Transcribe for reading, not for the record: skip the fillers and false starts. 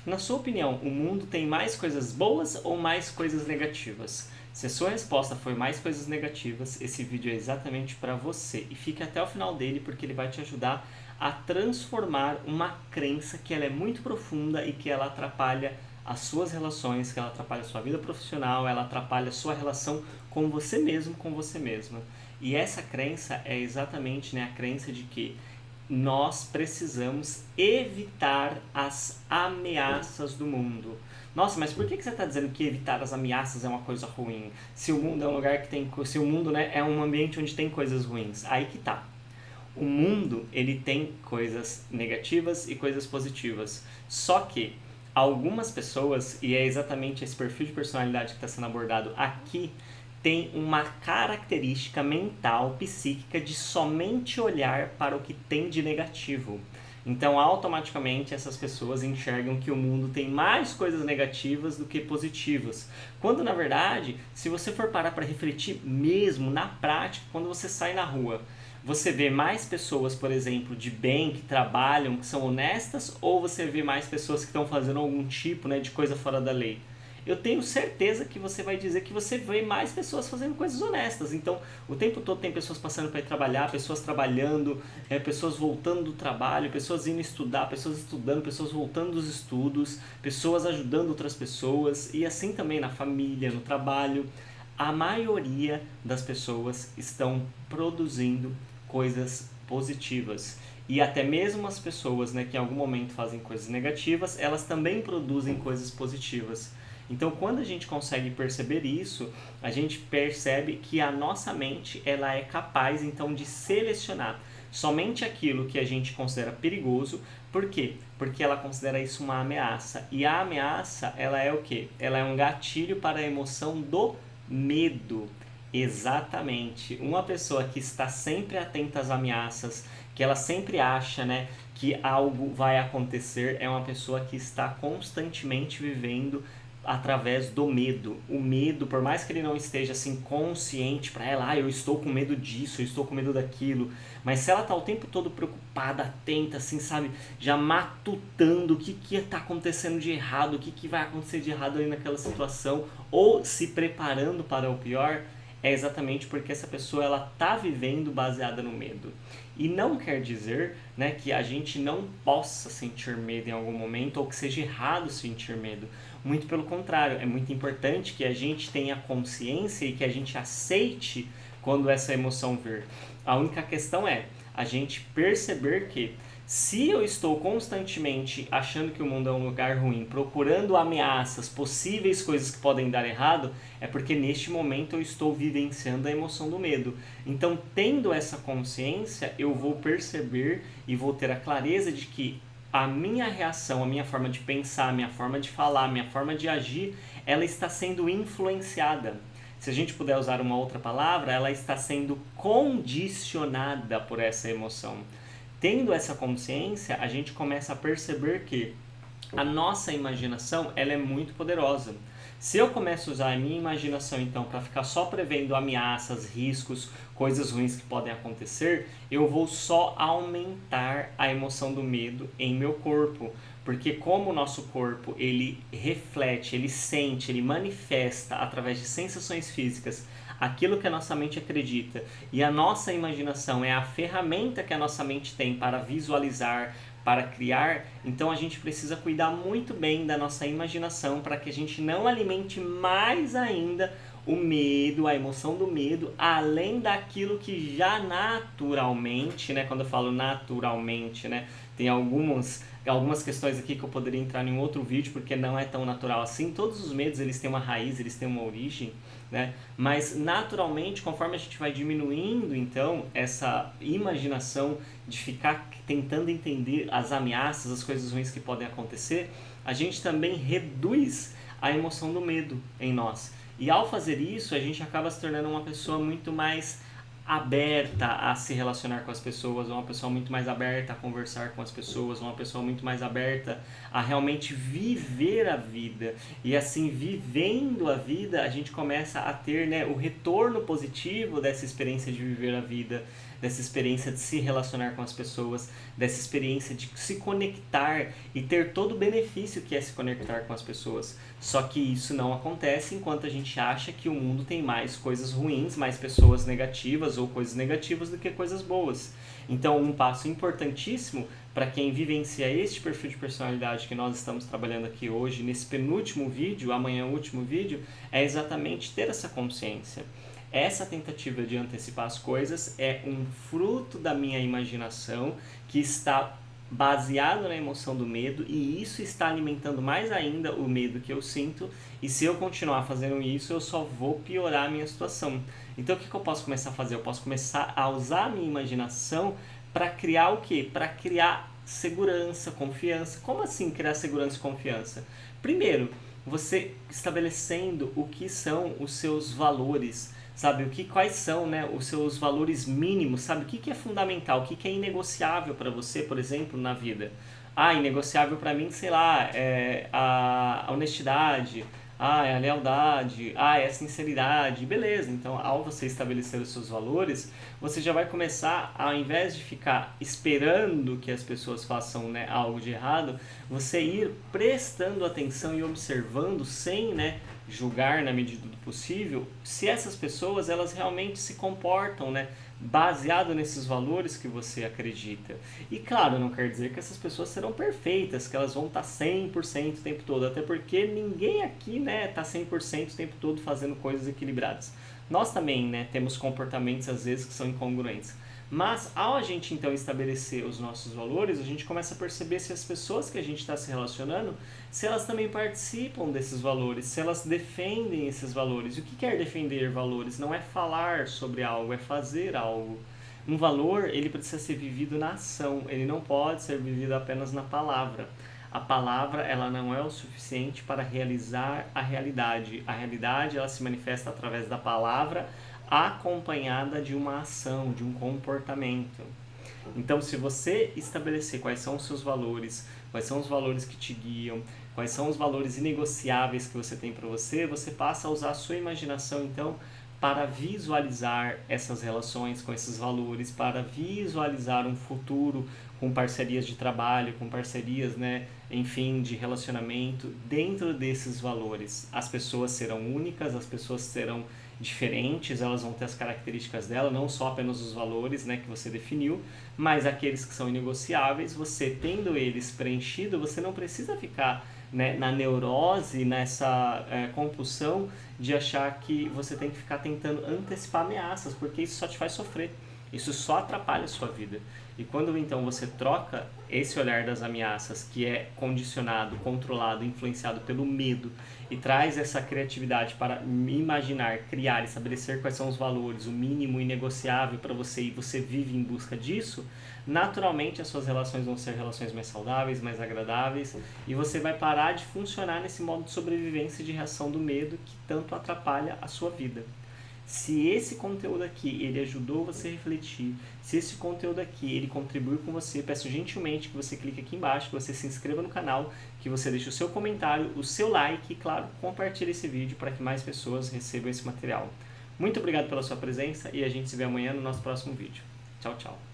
Na sua opinião, o mundo tem mais coisas boas ou mais coisas negativas? Se a sua resposta foi mais coisas negativas, esse vídeo é exatamente para você. E fique até o final dele porque ele vai te ajudar a transformar uma crença que ela é muito profunda e que ela atrapalha as suas relações, que ela atrapalha a sua vida profissional, ela atrapalha a sua relação com você mesmo, com você mesma. E essa crença é exatamente, a crença de que nós precisamos evitar as ameaças do mundo. Nossa, mas por que você está dizendo que evitar as ameaças é uma coisa ruim? Se o mundo é um lugar que tem, se o mundo, é um ambiente onde tem coisas ruins, aí que tá. O mundo, ele tem coisas negativas e coisas positivas. Só que algumas pessoas, e é exatamente esse perfil de personalidade que está sendo abordado aqui, tem uma característica mental, psíquica, de somente olhar para o que tem de negativo. Então, automaticamente, essas pessoas enxergam que o mundo tem mais coisas negativas do que positivas. Quando, na verdade, se você for parar para refletir mesmo, na prática, quando você sai na rua, você vê mais pessoas, por exemplo, de bem, que trabalham, que são honestas, ou você vê mais pessoas que estão fazendo algum tipo, de coisa fora da lei? Eu tenho certeza que você vai dizer que você vê mais pessoas fazendo coisas honestas. Então, o tempo todo tem pessoas passando para ir trabalhar, pessoas trabalhando, pessoas voltando do trabalho, pessoas indo estudar, pessoas estudando, pessoas voltando dos estudos, pessoas ajudando outras pessoas, e assim também na família, no trabalho. A maioria das pessoas estão produzindo coisas positivas. E até mesmo as pessoas, que em algum momento fazem coisas negativas, elas também produzem coisas positivas. Então, quando a gente consegue perceber isso, a gente percebe que a nossa mente ela é capaz então de selecionar somente aquilo que a gente considera perigoso. Por quê? Porque ela considera isso uma ameaça. E a ameaça, ela é o quê? Ela é um gatilho para a emoção do medo. Exatamente. Uma pessoa que está sempre atenta às ameaças, que ela sempre acha, que algo vai acontecer, é uma pessoa que está constantemente vivendo através do medo. O medo, por mais que ele não esteja assim consciente para ela, eu estou com medo disso, eu estou com medo daquilo, mas se ela tá o tempo todo preocupada, atenta, assim, sabe, já matutando o que está acontecendo de errado, o que vai acontecer de errado ali naquela situação, ou se preparando para o pior, é exatamente porque essa pessoa ela tá vivendo baseada no medo. E não quer dizer, que a gente não possa sentir medo em algum momento ou que seja errado sentir medo. Muito pelo contrário, é muito importante que a gente tenha consciência e que a gente aceite quando essa emoção vir. A única questão é a gente perceber que se eu estou constantemente achando que o mundo é um lugar ruim, procurando ameaças, possíveis coisas que podem dar errado, é porque neste momento eu estou vivenciando a emoção do medo. Então, tendo essa consciência, eu vou perceber e vou ter a clareza de que a minha reação, a minha forma de pensar, a minha forma de falar, a minha forma de agir, ela está sendo influenciada. Se a gente puder usar uma outra palavra, ela está sendo condicionada por essa emoção. Tendo essa consciência, a gente começa a perceber que a nossa imaginação ela é muito poderosa. Se eu começo a usar a minha imaginação então para ficar só prevendo ameaças, riscos, coisas ruins que podem acontecer, eu vou só aumentar a emoção do medo em meu corpo. Porque como o nosso corpo ele reflete, ele sente, ele manifesta através de sensações físicas aquilo que a nossa mente acredita, e a nossa imaginação é a ferramenta que a nossa mente tem para visualizar, para criar, então a gente precisa cuidar muito bem da nossa imaginação para que a gente não alimente mais ainda o medo, a emoção do medo, além daquilo que já naturalmente, quando eu falo naturalmente, tem algumas questões aqui que eu poderia entrar em um outro vídeo, porque não é tão natural assim. Todos os medos eles têm uma raiz, eles têm uma origem, mas naturalmente, conforme a gente vai diminuindo então essa imaginação de ficar tentando entender as ameaças, as coisas ruins que podem acontecer, a gente também reduz a emoção do medo em nós. E ao fazer isso, a gente acaba se tornando uma pessoa muito mais aberta a se relacionar com as pessoas, uma pessoa muito mais aberta a conversar com as pessoas, uma pessoa muito mais aberta a realmente viver a vida. E assim, vivendo a vida, a gente começa a ter o retorno positivo dessa experiência de viver a vida. dessa experiência de se relacionar com as pessoas, dessa experiência de se conectar e ter todo o benefício que é se conectar com as pessoas. Só que isso não acontece enquanto a gente acha que o mundo tem mais coisas ruins, mais pessoas negativas ou coisas negativas do que coisas boas. Então, um passo importantíssimo para quem vivencia este perfil de personalidade que nós estamos trabalhando aqui hoje, nesse penúltimo vídeo, amanhã o último vídeo, é exatamente ter essa consciência. Essa tentativa de antecipar as coisas é um fruto da minha imaginação que está baseado na emoção do medo, e isso está alimentando mais ainda o medo que eu sinto, e se eu continuar fazendo isso, eu só vou piorar a minha situação. Então o que eu posso começar a fazer? Eu posso começar a usar a minha imaginação para criar o quê? Para criar segurança, confiança. Como assim criar segurança e confiança? Primeiro, você estabelecendo o que são os seus valores, sabe? Quais são, né, os seus valores mínimos, sabe? O que é fundamental, o que é inegociável para você, por exemplo, na vida? Ah, inegociável para mim, sei lá, é a honestidade, é a lealdade, é a sinceridade, beleza. Então, ao você estabelecer os seus valores, você já vai começar, ao invés de ficar esperando que as pessoas façam, né, algo de errado, você ir prestando atenção e observando sem, né, julgar na medida do possível, se essas pessoas elas realmente se comportam, né, baseado nesses valores que você acredita. E claro, não quer dizer que essas pessoas serão perfeitas, que elas vão estar 100% o tempo todo, até porque ninguém aqui, né, está 100% o tempo todo fazendo coisas equilibradas. Nós também, né, temos comportamentos às vezes que são incongruentes. Mas ao a gente então estabelecer os nossos valores, a gente começa a perceber se as pessoas que a gente está se relacionando, se elas também participam desses valores, se elas defendem esses valores. E o que quer defender valores? Não é falar sobre algo, é fazer algo. Um valor, ele precisa ser vivido na ação, ele não pode ser vivido apenas na palavra. A palavra, ela não é o suficiente para realizar a realidade. A realidade, ela se manifesta através da palavra, acompanhada de uma ação, de um comportamento. Então, se você estabelecer quais são os seus valores, quais são os valores que te guiam, quais são os valores inegociáveis que você tem para você, você passa a usar a sua imaginação, então, para visualizar essas relações com esses valores, para visualizar um futuro com parcerias de trabalho, com parcerias, né, enfim, de relacionamento dentro desses valores. As pessoas serão únicas, as pessoas serão diferentes, elas vão ter as características dela, não só apenas os valores, né, que você definiu, mas aqueles que são inegociáveis, você tendo eles preenchido, você não precisa ficar, né, na neurose, nessa compulsão de achar que você tem que ficar tentando antecipar ameaças, porque isso só te faz sofrer, isso só atrapalha a sua vida. E quando então você troca esse olhar das ameaças, que é condicionado, controlado, influenciado pelo medo, e traz essa criatividade para imaginar, criar, estabelecer quais são os valores, o mínimo inegociável para você, e você vive em busca disso, naturalmente as suas relações vão ser relações mais saudáveis, mais agradáveis, e você vai parar de funcionar nesse modo de sobrevivência e de reação do medo que tanto atrapalha a sua vida. Se esse conteúdo aqui ele ajudou você a refletir, se esse conteúdo aqui ele contribuiu com você, peço gentilmente que você clique aqui embaixo, que você se inscreva no canal, que você deixe o seu comentário, o seu like e, claro, compartilhe esse vídeo para que mais pessoas recebam esse material. Muito obrigado pela sua presença e a gente se vê amanhã no nosso próximo vídeo. Tchau, tchau.